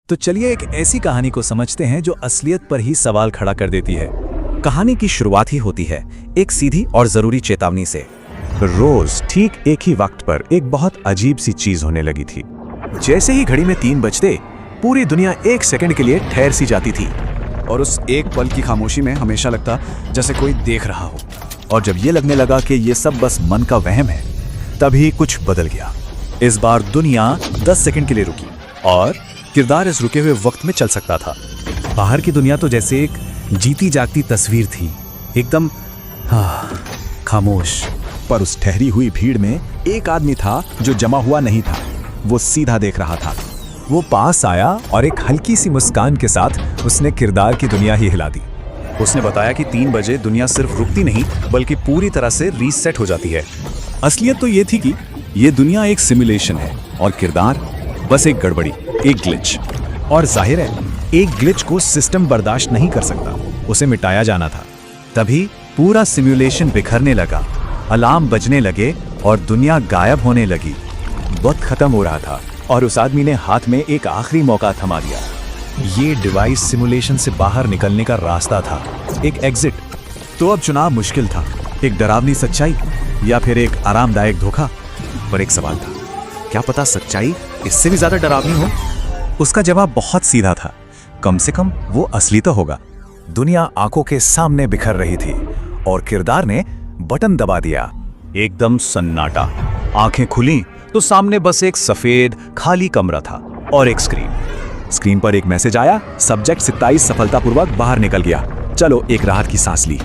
तो चलिए एक ऐसी कहानी को समझते हैं जो असलियत पर ही सवाल खड़ा कर देती है। कहानी की शुरुआत ही होती है एक सीधी और जरूरी चेतावनी से। रोज ठीक एक ही वक्त पर एक बहुत अजीब सी चीज होने लगी थी। जैसे ही घड़ी में 3 बजते पूरी दुनिया 1 सेकंड के लिए ठहर सी जाती थी और उस एक पल की खामोशी में हमेशा लगता जैसे कोई देख रहा हो। और जब ये लगने लगा कि ये सब बस मन का वहम है, तभी कुछ बदल गया। इस बार दुनिया 10 सेकंड के लिए रुकी और किरदार इस रुके हुए वक्त में चल सकता था। बाहर की दुनिया तो जैसे एक जीती जागती तस्वीर थी, एकदम खामोश। पर उस ठहरी हुई भीड़ में एक आदमी था जो जमा हुआ नहीं था। वो सीधा देख रहा था। वो पास आया और एक हल्की सी मुस्कान के साथ उसने किरदार की दुनिया ही हिला दी। उसने बताया कि 3 बजे दुनिया सिर्फ रुकती नहीं बल्कि पूरी तरह से रीसेट हो जाती है। असलियत तो ये थी कि ये दुनिया एक सिमुलेशन है और किरदार बस एक गड़बड़ी, एक ग्लिच। और जाहिर है एक ग्लिच को सिस्टम बर्दाश्त नहीं कर सकता, उसे मिटाया जाना था। तभी पूरा सिमुलेशन बिखरने लगा, अलार्म बजने लगे और दुनिया गायब होने लगी। वक्त खत्म हो रहा था और उस आदमी ने हाथ में एक आखिरी मौका थमा दिया। ये डिवाइस सिमुलेशन से बाहर निकलने का रास्ता था, एक एग्जिट। तो अब चुनाव मुश्किल था, एक डरावनी सच्चाई या फिर एक आरामदायक धोखा। पर एक सवाल था, क्या पता सच्चाई इससे भी ज्यादा डरावनी हो? उसका जवाब बहुत सीधा था, कम से कम वो असली तो होगा। दुनिया आंखों के सामने बिखर रही थी और किरदार ने बटन दबा दिया। एकदम सन्नाटा। आंखें खुली तो सामने बस एक सफेद खाली कमरा था और एक स्क्रीन पर एक मैसेज आया, सब्जेक्ट 27 सफलतापूर्वक बाहर निकल गया। चलो एक राहत की सांस ली।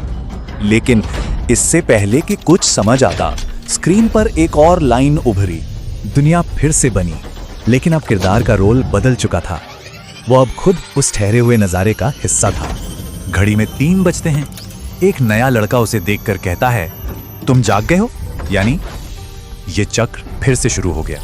लेकिन इससे पहले कि कुछ समझ आता, स्क्रीन पर एक और लाइन उभरी। दुनिया फिर से बनी, लेकिन अब किरदार का रोल बदल चुका था। वो अब खुद उस ठहरे हुए नजारे का हिस्सा था। घड़ी में 3 बजते हैं। एक नया लड़का उसे देखकर कहता है, तुम जाग गए हो? यानी ये चक्र फिर से शुरू हो गया।